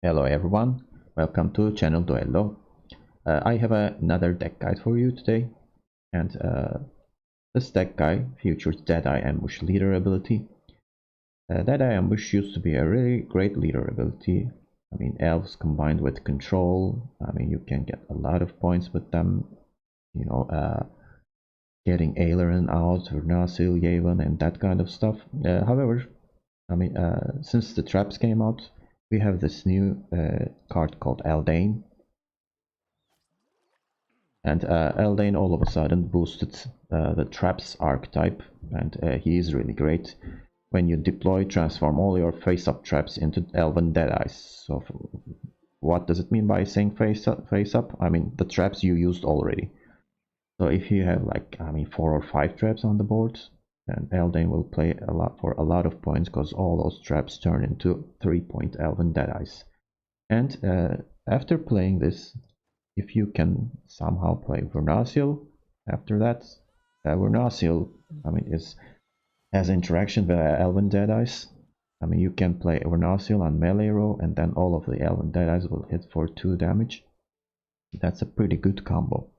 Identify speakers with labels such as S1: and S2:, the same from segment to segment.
S1: Hello everyone, welcome to Channel Duello. I have another deck guide for you today, and this deck guide features Deadeye Ambush leader ability. Deadeye Ambush used to be a really great leader ability. I mean, elves combined with control, I mean, you can get a lot of points with them, getting Aileron out, Vernasil, Yavin, and that kind of stuff. However, since the traps came out, we have this new card called Eldain. And Eldain all of a sudden boosted the traps archetype, and he is really great. When you deploy, transform all your face-up traps into Elven Deadeyes. So what does it mean by saying face-up? I mean the traps you used already. So if you have like 4 or 5 traps on the board, then Eldain will play a lot for a lot of points because all those traps turn into 3-point Elven Deadeyes. And after playing this, if you can somehow play Vernasil after that, Vernasil, has interaction with Elven Deadeyes. I mean, you can play Vernasil on melee row, and then all of the Elven Deadeyes will hit for 2 damage. That's a pretty good combo.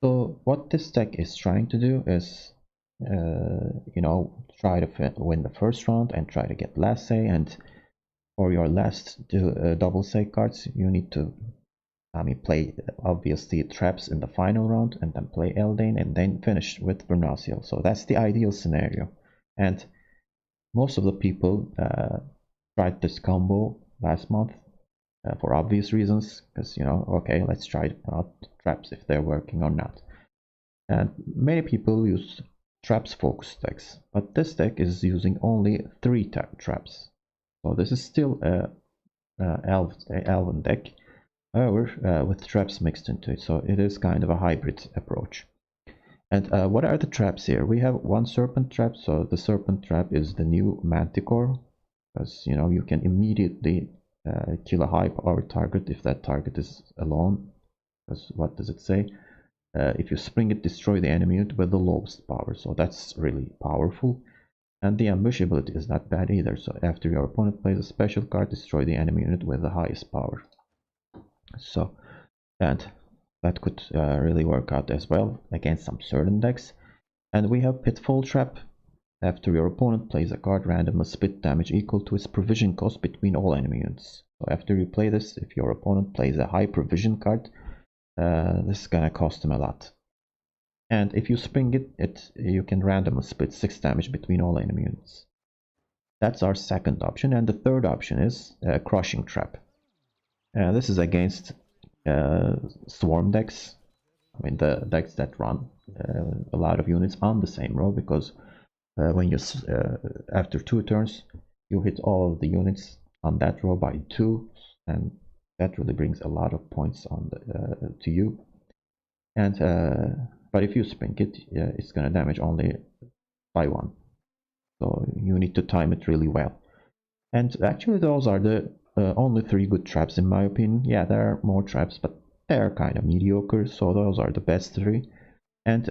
S1: So what this deck is trying to do is, try to win the first round and try to get last say, and for your last double say cards, you need to play obviously traps in the final round, and then play Eldain, and then finish with Vernasil. So that's the ideal scenario. And most of the people tried this combo last month for obvious reasons, because okay, let's try out traps if they're working or not. And many people use traps focused decks, but this deck is using only 3 traps. So this is still a Elven deck, however, with traps mixed into it, so it is kind of a hybrid approach. And what are the traps here? We have 1 serpent trap, so the serpent trap is the new manticore, because you can immediately kill a high power target if that target is alone. Because what does it say? If you spring it, destroy the enemy unit with the lowest power, so that's really powerful. And the ambush ability is not bad either, so after your opponent plays a special card, destroy the enemy unit with the highest power. So, and that could really work out as well against some certain decks. And we have Pitfall Trap. After your opponent plays a card, randomly split damage equal to its provision cost between all enemy units. So after you play this, if your opponent plays a high provision card, this is gonna cost him a lot. And if you spring it, you can randomly split 6 damage between all enemy units. That's our second option. And the third option is Crushing Trap. This is against swarm decks. I mean the decks that run a lot of units on the same row, because when you after 2 turns you hit all of the units on that row by 2, and that really brings a lot of points on to you. And but if you spring it, it's gonna damage only by 1, so you need to time it really well. And actually those are the only 3 good traps in my opinion. Yeah, there are more traps, but they're kind of mediocre, so those are the best 3. And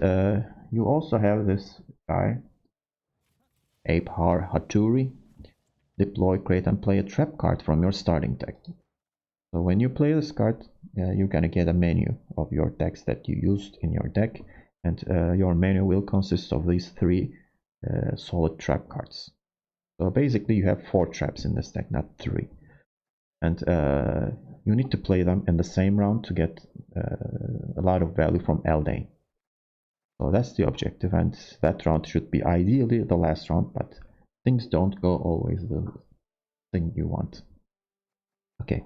S1: you also have this guy, Apehar Haturi. Deploy, create, and play a trap card from your starting deck. So when you play this card, you're gonna get a menu of your decks that you used in your deck, and your menu will consist of these 3 solid trap cards. So basically you have 4 traps in this deck, not 3. And you need to play them in the same round to get a lot of value from Eldain. So that's the objective, and that round should be ideally the last round, but things don't go always the thing you want. Okay,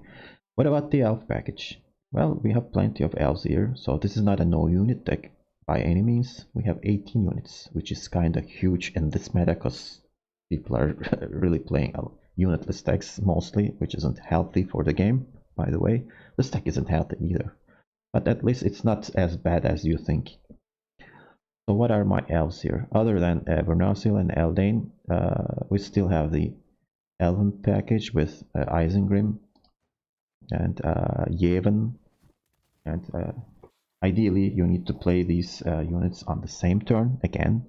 S1: what about the elf package? Well, we have plenty of elves here, so this is not a no unit deck by any means. We have 18 units, which is kind of huge in this meta because people are really playing unitless decks mostly, which isn't healthy for the game, by the way. This deck isn't healthy either, but at least it's not as bad as you think. So what are my elves here? Other than Vernasil and Eldain, we still have the Elven package with Isengrim and Yevon, and ideally you need to play these units on the same turn again.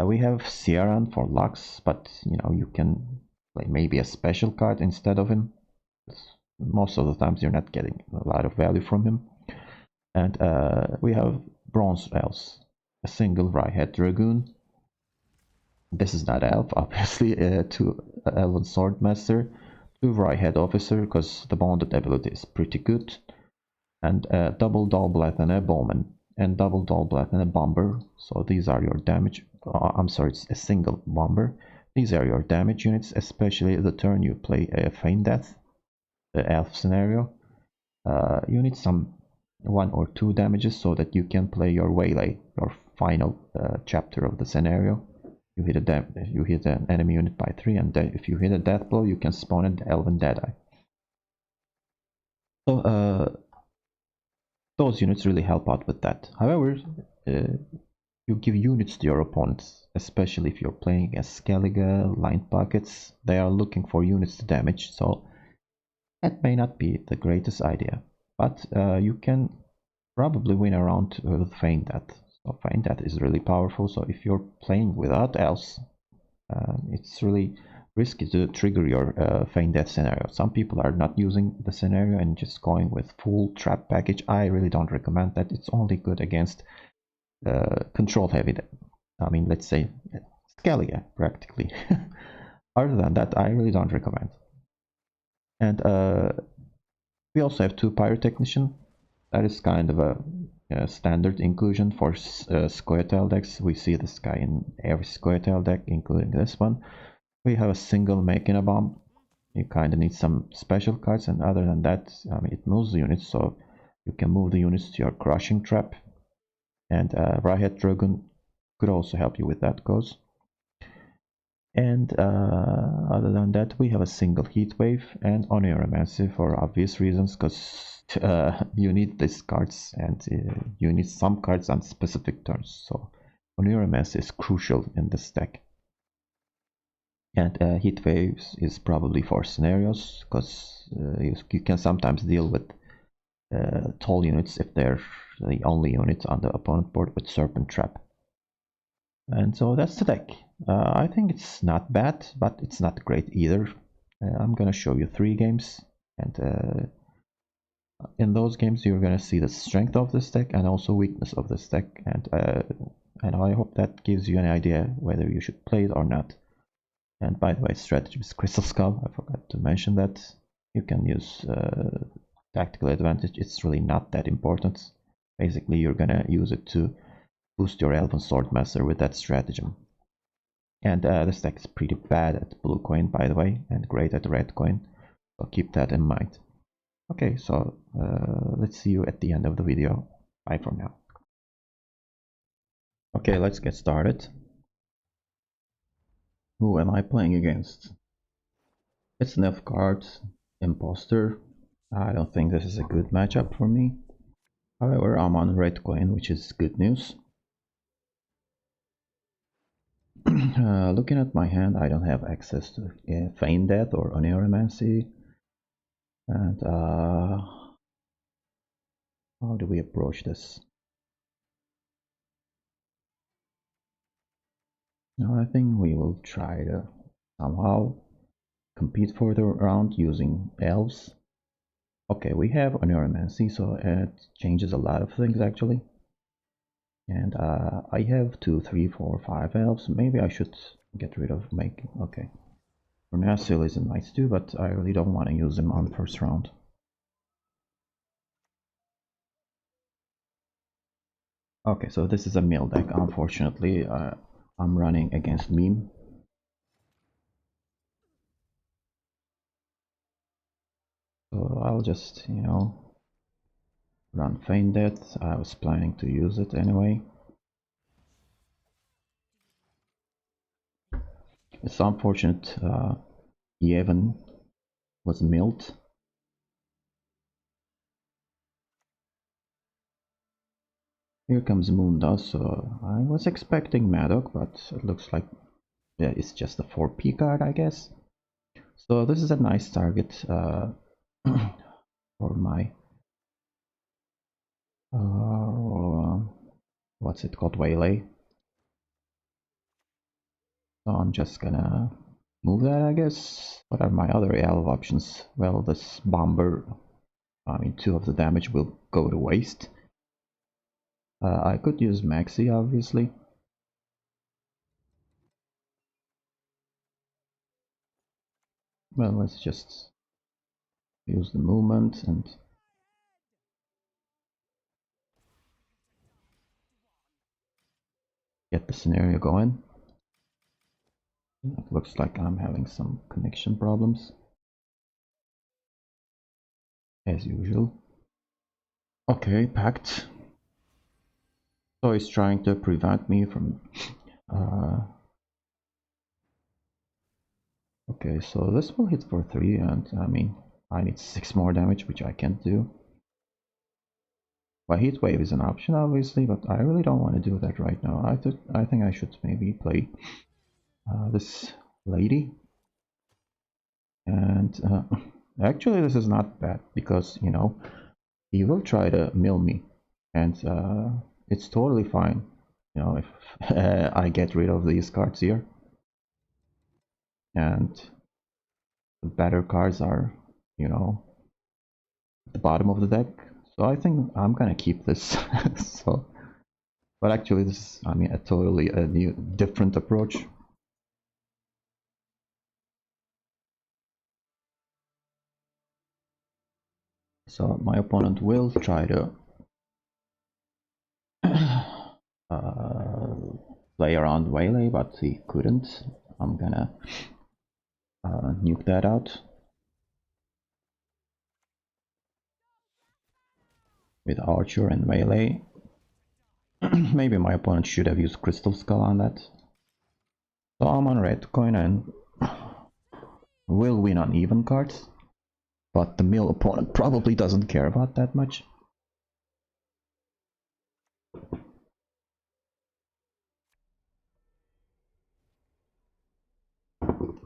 S1: We have Ciaran for Lux, but you can play maybe a special card instead of him. Most of the times you're not getting a lot of value from him. And we have Bronze Elves, a single Right-Head Dragoon. This is not elf, obviously. Two Elven Swordmaster, two Right-Head Officer, because the bonded ability is pretty good, and double Dullblade and a Bowman, and double Dullblade and a Bomber. So these are your damage. I'm sorry, it's a single Bomber. These are your damage units, especially the turn you play a Feign Death, the elf scenario. You need some 1 or 2 damages so that you can play your Waylay, your final chapter of the scenario. You hit an enemy unit by 3, and then if you hit a death blow, you can spawn an Elven Deadeye. So those units really help out with that. However, you give units to your opponents, especially if you're playing against Skellige, Line Pockets. They are looking for units to damage, so that may not be the greatest idea. But you can probably win a round with Feign Death. So Feign Death is really powerful, so if you're playing without elves, it's really risky to trigger your Feign Death scenario. Some people are not using the scenario and just going with full trap package. I really don't recommend that. It's only good against control heavy. I mean, let's say Skellige, practically. Other than that, I really don't recommend. And we also have 2 Pyrotechnician. That is kind of a standard inclusion for Squirtle decks. We see this guy in every Squirtle deck, including this one. We have a single Making a Bomb. You kind of need some special cards, and other than that, I mean, it moves the units, so you can move the units to your Crushing Trap. And Right-Head Dragoon could also help you with that cause. And other than that, we have a single Heat Wave and Oneiromancy for obvious reasons, because you need these cards, and you need some cards on specific turns. So Oneiromancy is crucial in this deck. And Heat Waves is probably for scenarios, because you can sometimes deal with tall units if they're the only unit on the opponent board with Serpent Trap. And so that's the deck. I think it's not bad, but it's not great either. I'm gonna show you 3 games, and in those games you're gonna see the strength of this deck and also weakness of this deck, and I hope that gives you an idea whether you should play it or not. And by the way, strategy is Crystal Skull. I forgot to mention that. You can use tactical advantage. It's really not that important. Basically, you're gonna use it to boost your Elven Swordmaster with that stratagem. And this deck is pretty bad at blue coin, by the way, and great at red coin, so keep that in mind. Okay, so let's see you at the end of the video. Bye for now. Okay, let's get started. Who am I playing against? It's Nilfgaard, Imposter. I don't think this is a good matchup for me. However, I'm on red coin, which is good news. Looking at my hand, I don't have access to Feign Death or Oneiromancy. And how do we approach this? Now, I think we will try to somehow compete for the round using elves. Okay, we have Oneiromancy, so it changes a lot of things actually. And I have 2, 3, 4, 5 elves. Maybe I should get rid of making. Okay. Vernasil is nice too, but I really don't want to use them on the first round. Okay, so this is a mill deck. Unfortunately, I'm running against meme. So I'll just, run Feign Death. I was planning to use it anyway. It's unfortunate Yevon was milled. Here comes Moondust, so I was expecting Madoc, but it looks like it's just a 4P card, I guess. So this is a nice target for my what's it called, Waylay. So I'm just gonna move that, I guess. What are my other elf options? Well, this bomber, I mean, 2 of the damage will go to waste. I could use Maxi, obviously. Well, let's just use the movement and get the scenario going. It looks like I'm having some connection problems, as usual. Okay, packed. So he's trying to prevent me from... okay, so this will hit for 3, and I mean, I need 6 more damage, which I can't do. Well, Heat Wave is an option, obviously, but I really don't want to do that right now. I think I should maybe play this lady. And actually, this is not bad, because, you know, he will try to mill me. And it's totally fine, you know, if I get rid of these cards here. And the better cards are, you know, at the bottom of the deck. So I think I'm gonna keep this. So, but actually, this is, I mean, a new, different approach. So my opponent will try to play around Waylay, but he couldn't. I'm gonna nuke that out with Archer and Waylay. Maybe my opponent should have used Crystal Skull on that. So I'm on red coin and will win on even cards, but the mill opponent probably doesn't care about that much.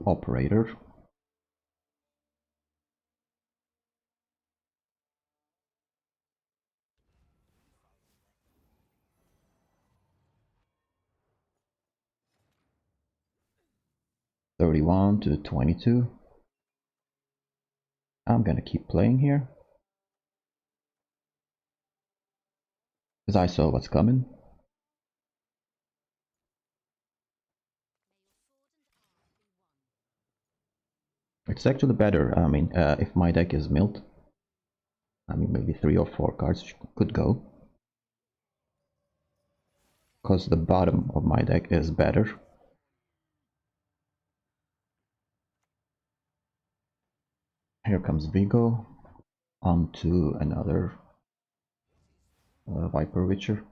S1: Operator. $31 to $22. I'm gonna keep playing here, because I saw what's coming. It's actually better, I mean, if my deck is milled. I mean, maybe 3 or 4 cards could go, because the bottom of my deck is better. Here comes Vigo onto another Viper Witcher.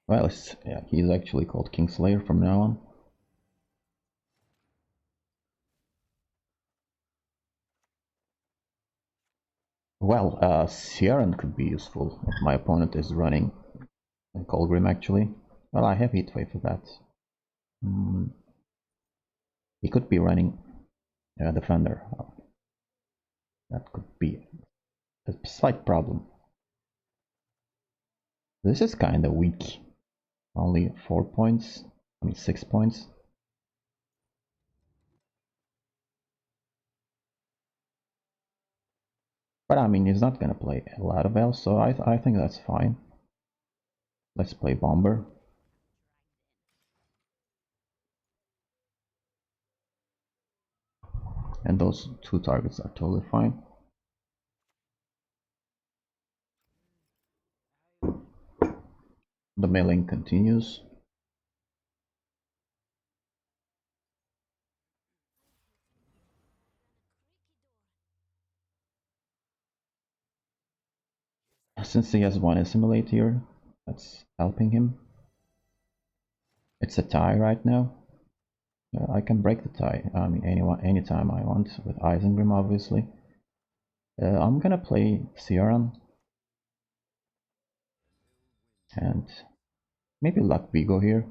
S1: Well, yeah, he's actually called Kingslayer from now on. Well, Sierran could be useful if my opponent is running Colgrim, actually. Well, I have Heatwave for that. He could be running Defender. That could be a slight problem. This is kinda weak. Only 4 points. I mean 6 points. But I mean, he's not gonna play a lot of elves, so I think that's fine. Let's play Bomber. And those 2 targets are totally fine. The milling continues. Since he has 1 assimilate here, that's helping him. It's a tie right now. I can break the tie. I mean, anytime I want with Isengrim, obviously. I'm gonna play Sierran and maybe Luck Vigo here.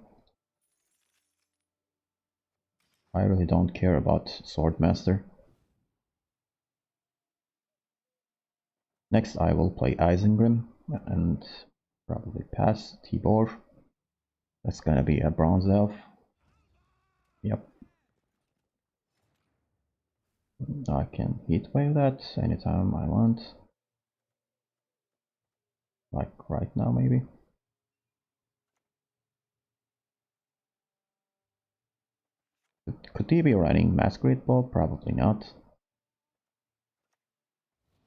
S1: I really don't care about Swordmaster. Next I will play Isengrim and probably pass Tibor. That's gonna be a bronze elf. Yep. I can heat wave that anytime I want. Like right now maybe. Could he be running Masquerade Ball? Probably not.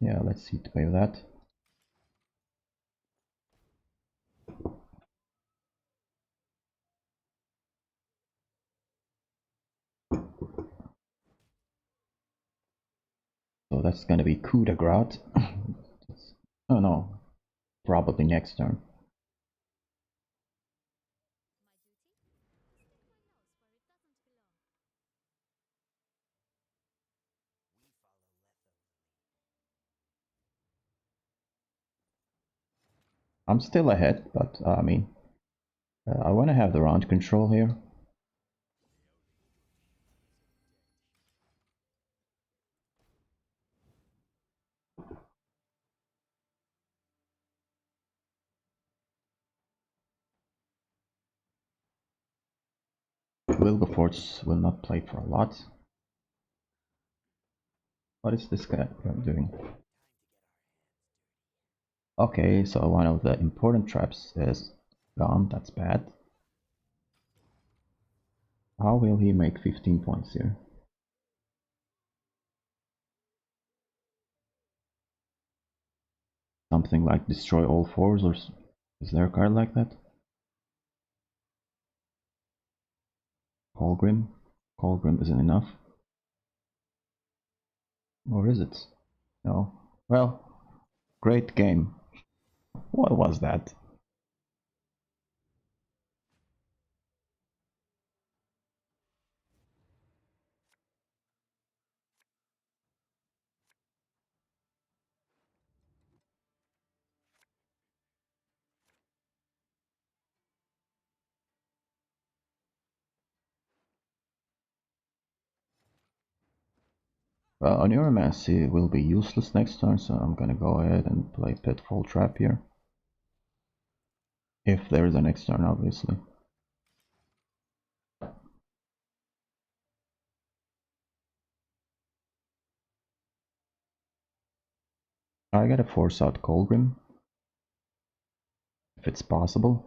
S1: Yeah, let's heat wave that. So that's gonna be coup de grace. Oh no, probably next turn. I'm still ahead, but I mean, I want to have the round control here. Wilberforce will not play for a lot. What is this guy doing? Okay, so one of the important traps is gone. That's bad. How will he make 15 points here? Something like destroy all fours, or is there a card like that? Colgrim? Colgrim isn't enough. Or is it? No. Well, great game. What was that? Well, Oneiromancy will be useless next turn, so I'm gonna go ahead and play Pitfall Trap here. If there is a next turn, obviously. I gotta force out Colgrim, if it's possible.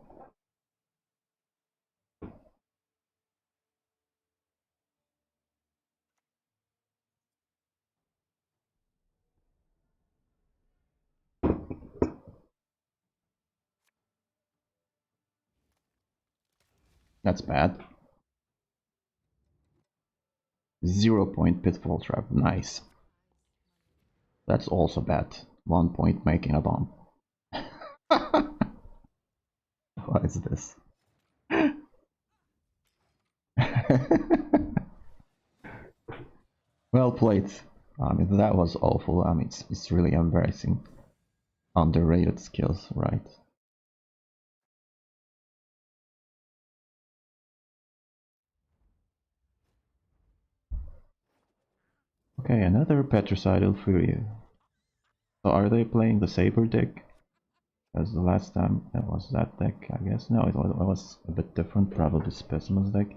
S1: That's bad. 0-point Pitfall Trap, nice. That's also bad. 1 point making a bomb. What is this? Well played. I mean, that was awful. I mean, it's really embarrassing. Underrated skills, right? Okay, another Patricidal Fury. So are they playing the Saber deck? As the last time it was that deck, I guess. No, it was a bit different, probably Specimens deck.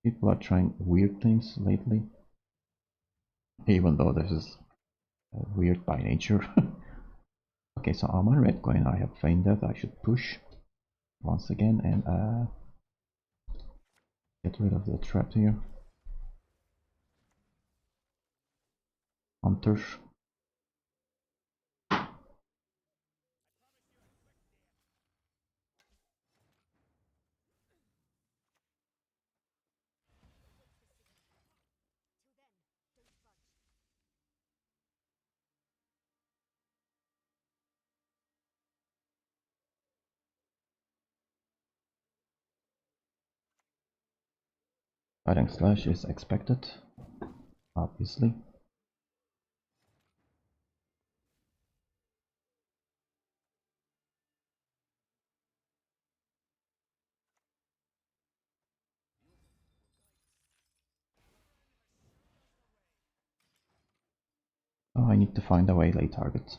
S1: People are trying weird things lately. Even though this is weird by nature. Okay, so I'm on red coin. I have Feign Death. I should push once again and get rid of the trap here. Hunters. Fighting Slash is expected, obviously. Oh, I need to find a waylay target.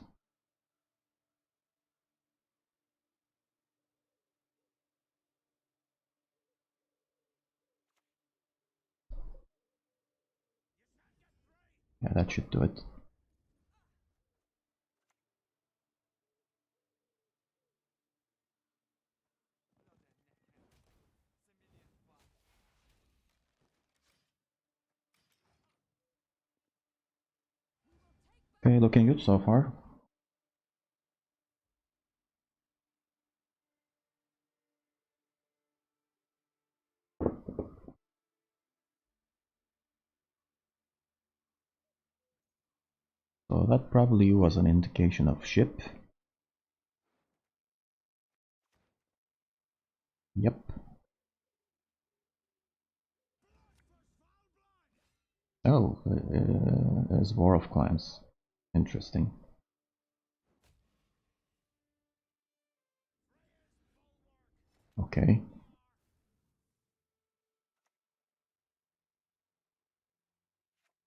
S1: Yeah, that should do it. Okay, looking good so far. So that probably was an indication of ship. Yep. Oh, there's War of Clans. Interesting. Okay.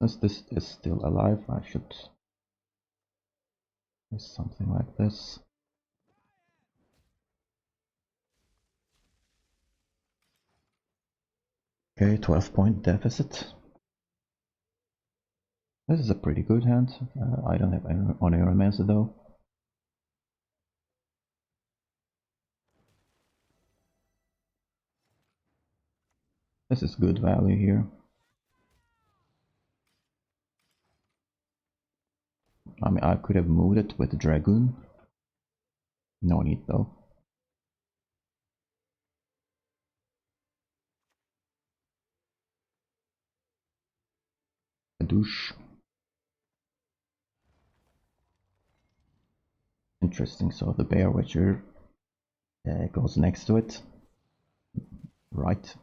S1: Since this is still alive, I should do something like this. Okay, 12-point deficit. This is a pretty good hand. I don't have any on Aeromancer though. This is good value here. I mean, I could have moved it with the Dragoon. No need though. A douche. Interesting, so the Bear Witcher goes next to it. Right.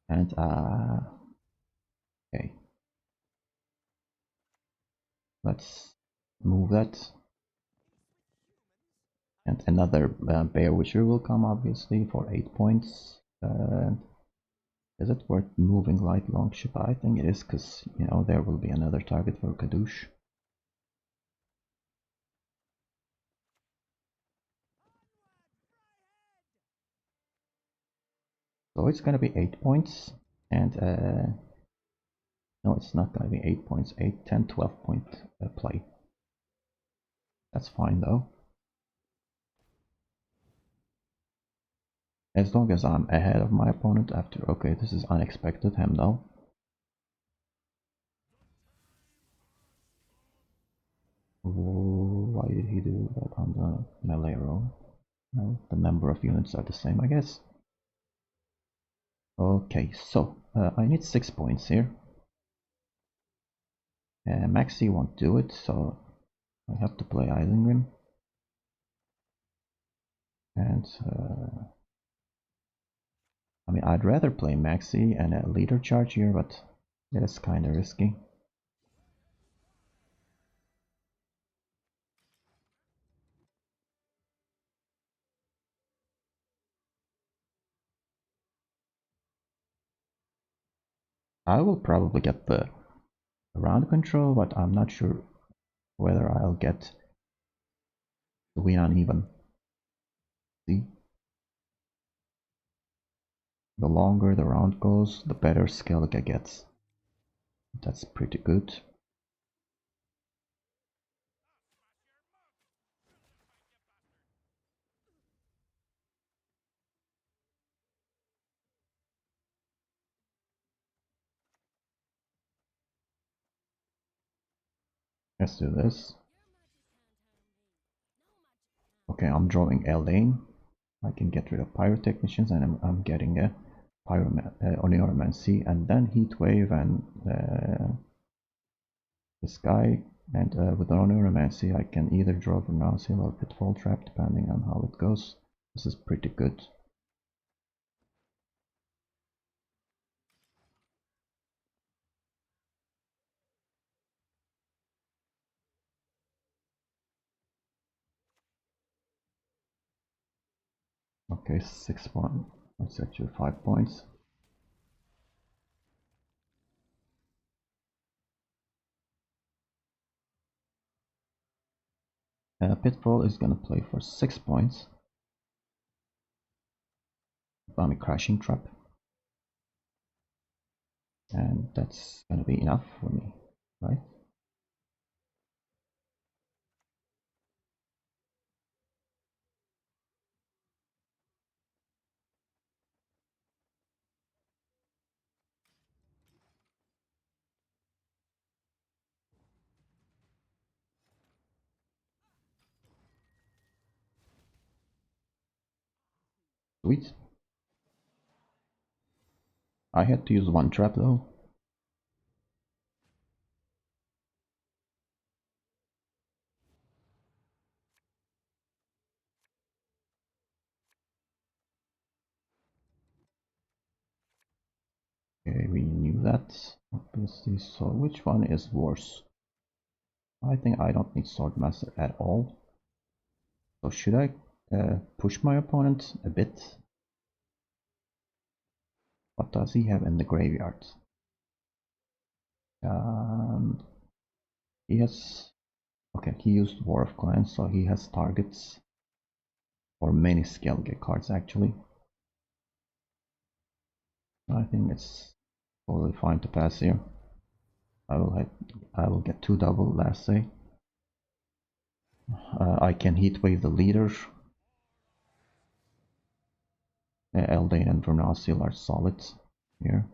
S1: And, okay. Let's move that. And another Bear Witcher will come, obviously, for 8 points. Is it worth moving light longship? I think it is, because, you know, there will be another target for Kadoosh. So it's gonna be 8 points, and no, it's not gonna be 8 points, 8, 10, 12 point play. That's fine though. As long as I'm ahead of my opponent after, okay, this is unexpected, Hemdall. Why did he do that on the melee roll? No, the number of units are the same, I guess. Okay, so I need 6 points here. Maxi won't do it, so I have to play Isengrim. And I mean, I'd rather play Maxi and a leader charge here, but it is kinda risky. I will probably get the round control, but I'm not sure whether I'll get the win uneven. See? The longer the round goes, the better Skellige gets. That's pretty good. Let's do this. Okay, I'm drawing Eldain. I can get rid of Pyrotechnicians, and I'm getting a Oniromancy, and then Heatwave and this guy. And with Oniromancy, I can either draw Pronounce Heal or Pitfall Trap, depending on how it goes. This is pretty good. Okay, 6-1. That's actually 5 points. Pitfall is gonna play for 6 points. I'm a Crashing Trap. And that's gonna be enough for me. Sweet. I had to use one trap though. Okay, we knew that, obviously, so which one is worse? I think I don't need Swordmaster at all. So should I push my opponent a bit? What does he have in the graveyard? Um, he has... Okay, he used War of Clans, so he has targets for many Skellige cards actually. I think it's totally fine to pass here. I will get 2 double last say. I can heatwave the leader. Eldane and Vernasil are solid here.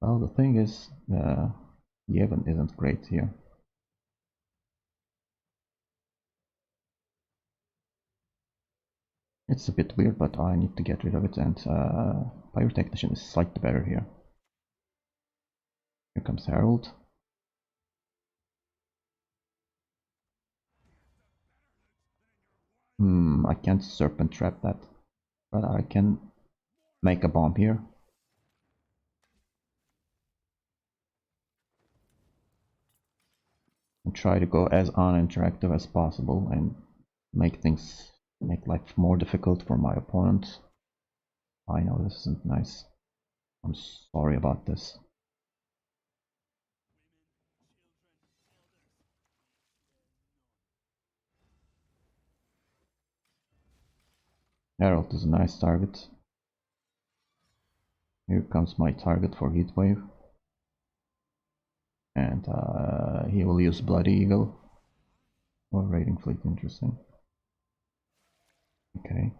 S1: Well, the thing is, Yevon isn't great here. It's a bit weird, but I need to get rid of it, and Pyrotechnician is slightly better here. Here comes Herald. I can't Serpent Trap that, but I can make a bomb here. And try to go as uninteractive as possible and make life more difficult for my opponent. I know this isn't nice. I'm sorry about this. Herald is a nice target. Here comes my target for Heatwave. And he will use Bloody Eagle. Or Raiding Fleet, interesting. Okay.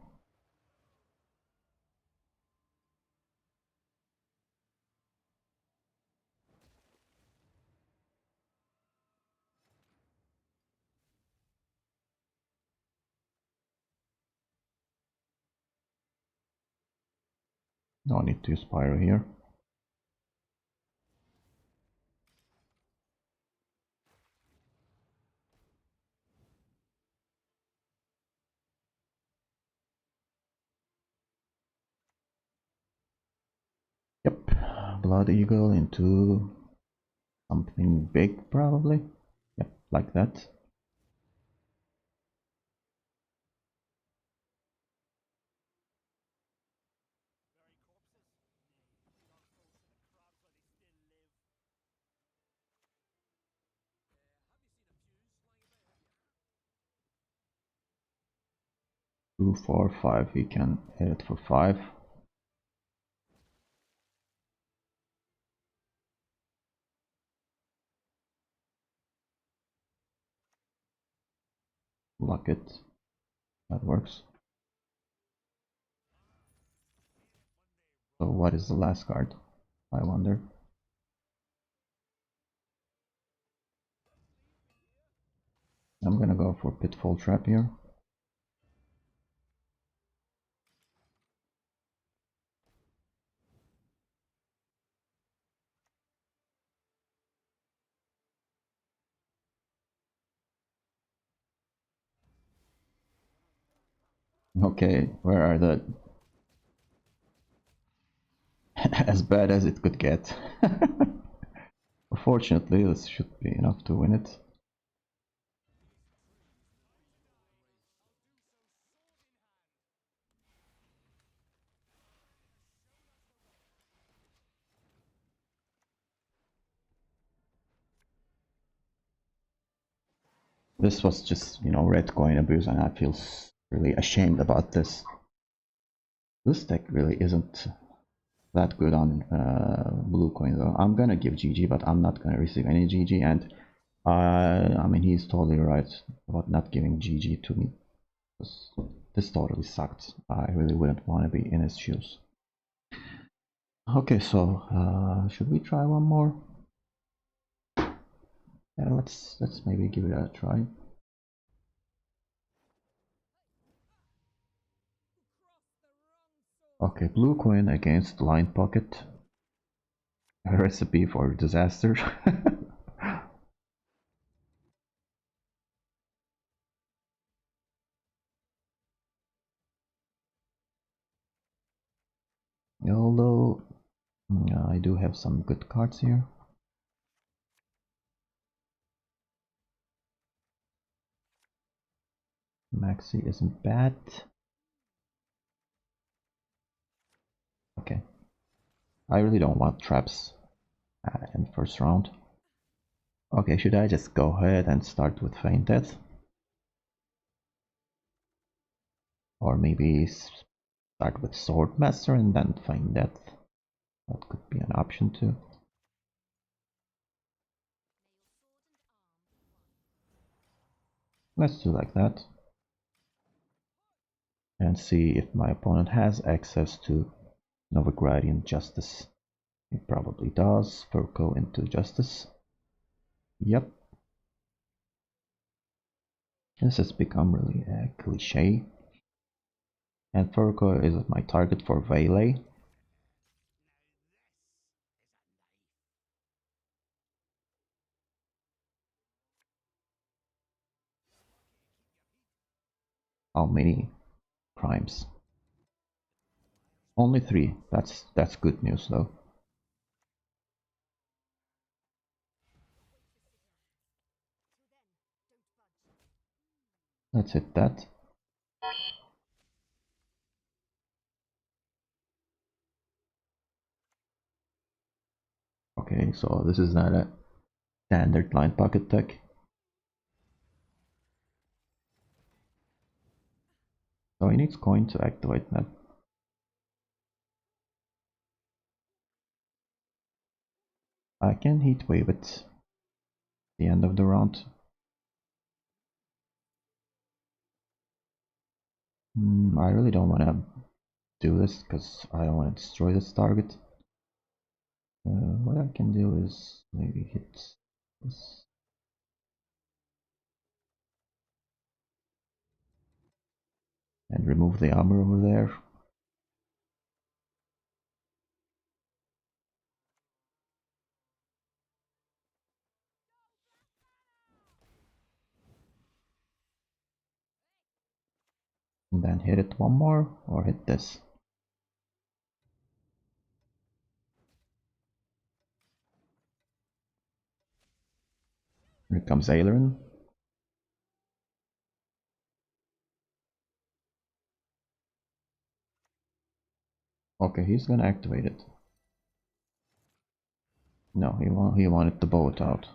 S1: No need to use Pyro here. Yep, Blood Eagle into something big probably. Yep, like that. Two, 4, 5. He can hit it for 5. Lock it. That works. So what is the last card? I wonder. I'm gonna go for Pitfall Trap here. Okay, where are the... as bad as it could get. Fortunately, this should be enough to win it. This was just, red coin abuse, and I feel really ashamed about this. This deck really isn't that good on blue coin though. I'm gonna give GG, but I'm not gonna receive any GG, and I mean, he's totally right about not giving GG to me. This totally sucked. I really wouldn't want to be in his shoes. Okay, so should we try one more? Yeah, let's maybe give it a try. Okay, blue coin against line pocket. A recipe for disaster. Although I do have some good cards here. Maxi isn't bad. Okay, I really don't want traps in the first round. Okay, should I just go ahead and start with Feign Death? Or maybe start with Swordmaster and then Feign Death? That could be an option too. Let's do like that. And see if my opponent has access to Novigradian Justice. He probably does. Furco into Justice. Yep. This has become really a cliche. And Furco is my target for Valet. How many crimes? Only 3. That's good news though. Let's hit that. Okay, so this is not a standard line pocket deck. So he needs coin to activate that. I can heat wave it the end of the round. I really don't want to do this because I don't want to destroy this target. What I can do is maybe hit this and remove the armor over there. And then hit it one more or hit this. Here comes Aileron. Okay, he's gonna activate it. No, he wanted the boat out.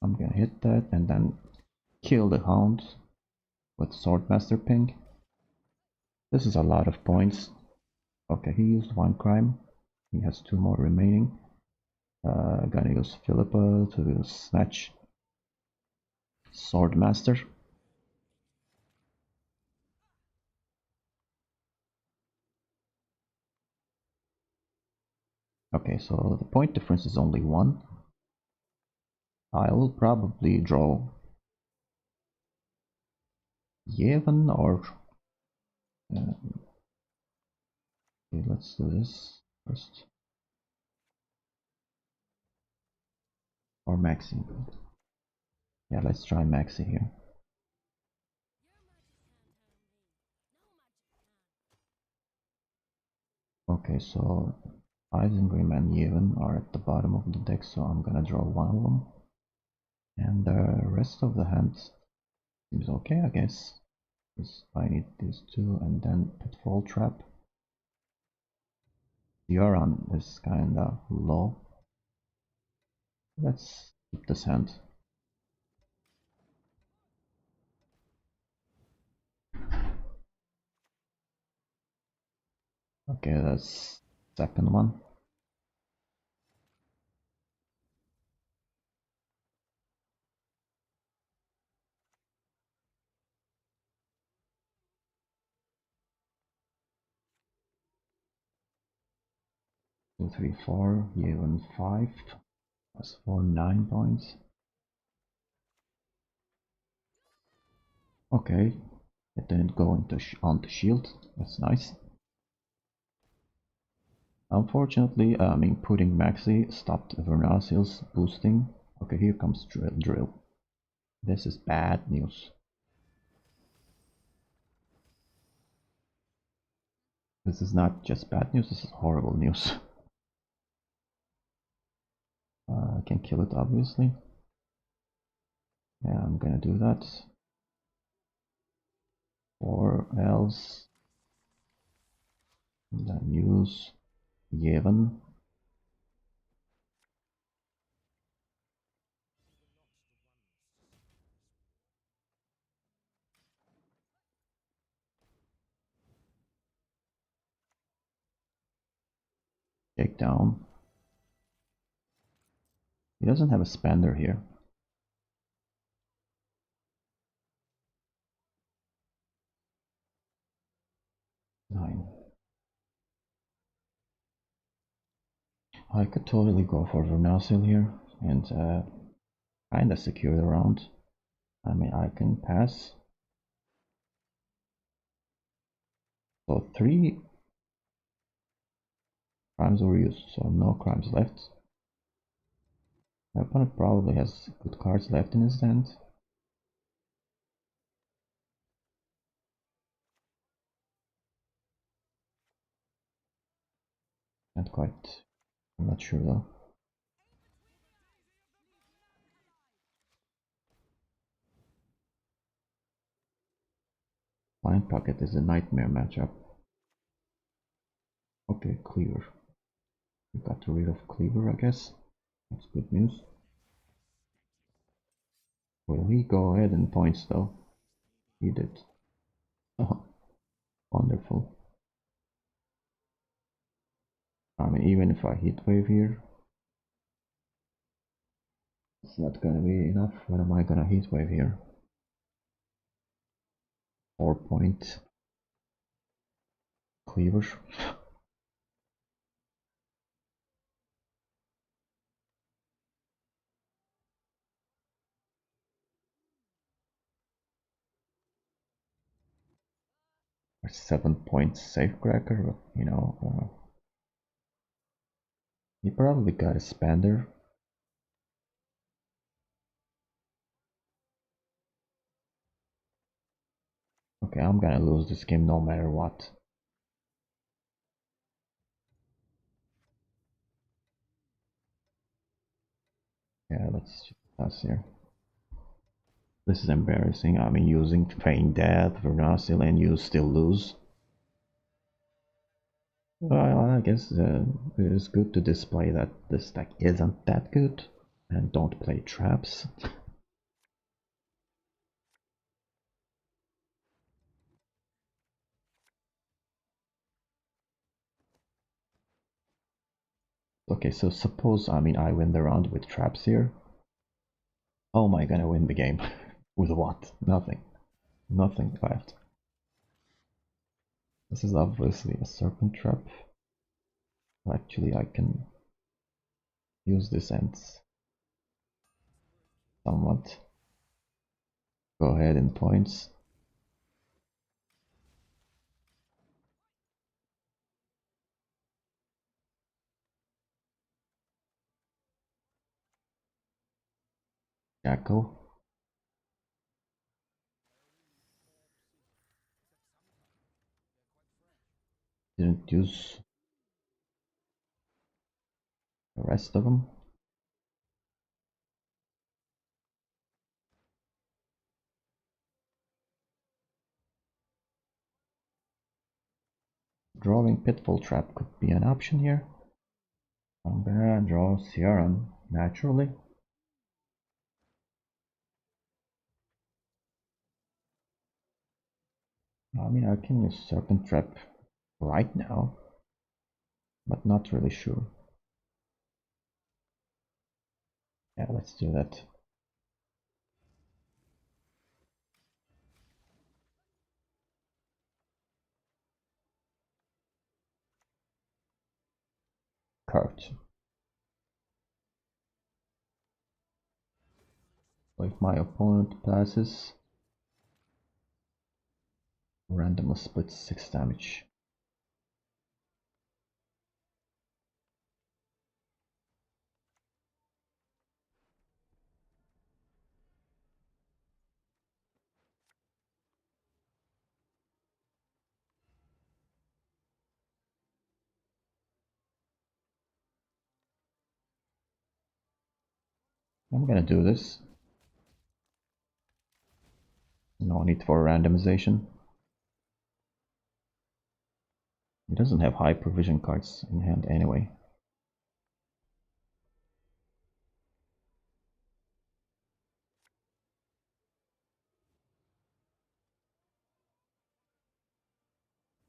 S1: I'm gonna hit that and then kill the hound with Swordmaster Ping. This is a lot of points. Okay, he used 1 crime. He has 2 more remaining. Gonna use Philippa to snatch Swordmaster. Okay, so the point difference is only 1. I will probably draw Yevon or okay, let's do this first. Or Maxi. Yeah, let's try Maxi here. Okay, so Isengrim and Yevon are at the bottom of the deck, so I'm gonna draw one of them. And the rest of the hand seems okay, I guess. I need these 2 and then Pitfall Trap. Euron is kinda low. Let's keep this hand. Okay, that's second one. 2, 3, 4, even 5, plus 4, 9 points. Okay, it didn't go into on the shield, that's nice. Unfortunately, putting Maxi stopped Vernacil's boosting. Okay, here comes Drill. This is bad news. This is not just bad news, this is horrible news. I can kill it, obviously. Yeah, I'm gonna do that. Or else, then use Yevon. Take down. He doesn't have a spender here. 9. I could totally go for Vernacil here and kinda secure the round. I can pass. So 3 crimes were used, so no crimes left. My opponent probably has good cards left in his hand. Not quite. I'm not sure though. Blind Pocket is a nightmare matchup. Okay, Cleaver. We got rid of Cleaver, I guess. That's good news. Will he go ahead and points though? He did. Oh, wonderful. Even if I hit wave here, it's not gonna be enough. What am I gonna hit wave here? 4-point Cleaver. Or 7-point Safecracker, he probably got a Spander. Okay, I'm gonna lose this game no matter what. Yeah, let's pass here. This is embarrassing. Using Feign Death, Vernacil, and you still lose. Well, I guess it is good to display that this deck isn't that good. And don't play traps. Okay, so suppose, I win the round with traps here. How am I gonna win the game? With what? Nothing. Nothing left. This is obviously a serpent trap. Actually, I can use this and somewhat go ahead in points. Jackal. Didn't use the rest of them. Drawing Pitfall Trap could be an option here. I'm gonna draw Ciaran naturally. I can use Serpent Trap right now, but not really sure. Yeah, let's do that. hurt. So if my opponent passes, randomly splits 6 damage. I'm gonna do this. No need for randomization. He doesn't have high provision cards in hand anyway.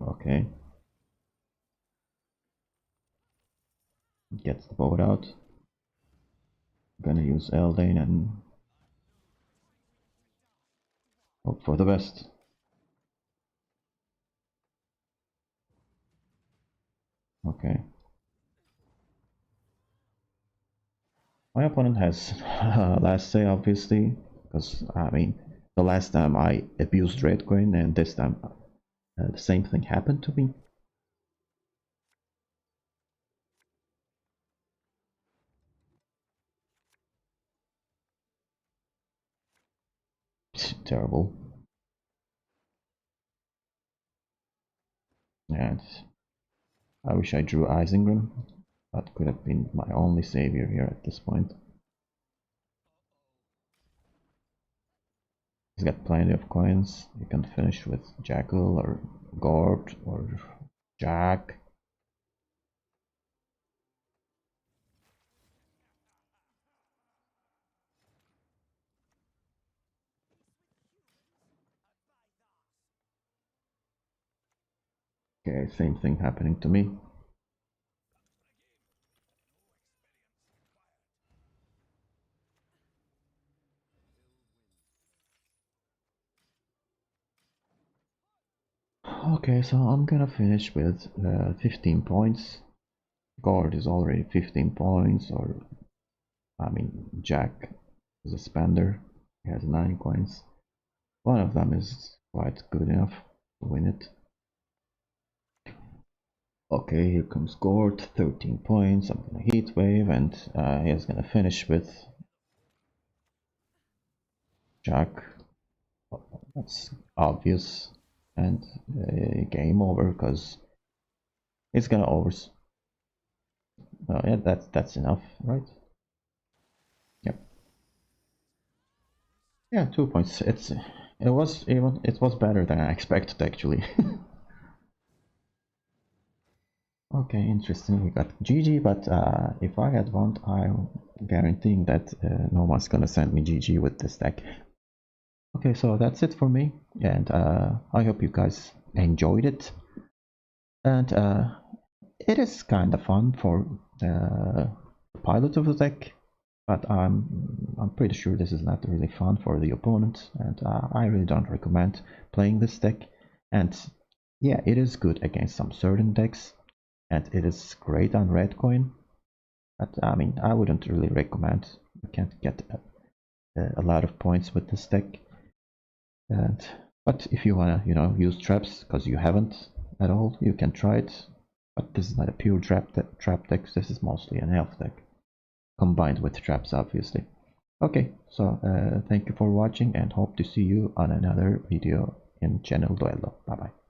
S1: Okay. Gets the boat out. Gonna use Eldane and hope for the best. Okay. My opponent has last say, obviously, because I mean, the last time I abused red coin, and this time the same thing happened to me. Terrible. And I wish I drew Isengrim. That could have been my only savior here at this point. He's got plenty of coins. You can finish with Jackal or Gord or Jack. Okay, same thing happening to me. Okay, so I'm gonna finish with 15 points. Gord is already 15 points, or I mean, Jack is a spender. He has 9 coins. One of them is quite good enough to win it. Okay, here comes Gord, 13 points. I'm gonna heat wave, and he's gonna finish with Jack. That's obvious, and game over because it's gonna overs. Yeah, that's enough, right? Yep. Yeah, 2 points. It was better than I expected actually. Okay, interesting. We got GG, but if I had won, I'm guaranteeing that no one's gonna send me GG with this deck. Okay, so that's it for me, and I hope you guys enjoyed it. And it is kind of fun for the pilot of the deck, but I'm pretty sure this is not really fun for the opponent, and I really don't recommend playing this deck. And yeah, it is good against some certain decks, and it is great on red coin, but I mean, I wouldn't really recommend. You can't get a lot of points with this deck. And but if you wanna, use traps because you haven't at all, you can try it. But this is not a pure trap deck. This is mostly an elf deck combined with traps, obviously. Okay, so thank you for watching, and hope to see you on another video in Channel Duello. Bye bye.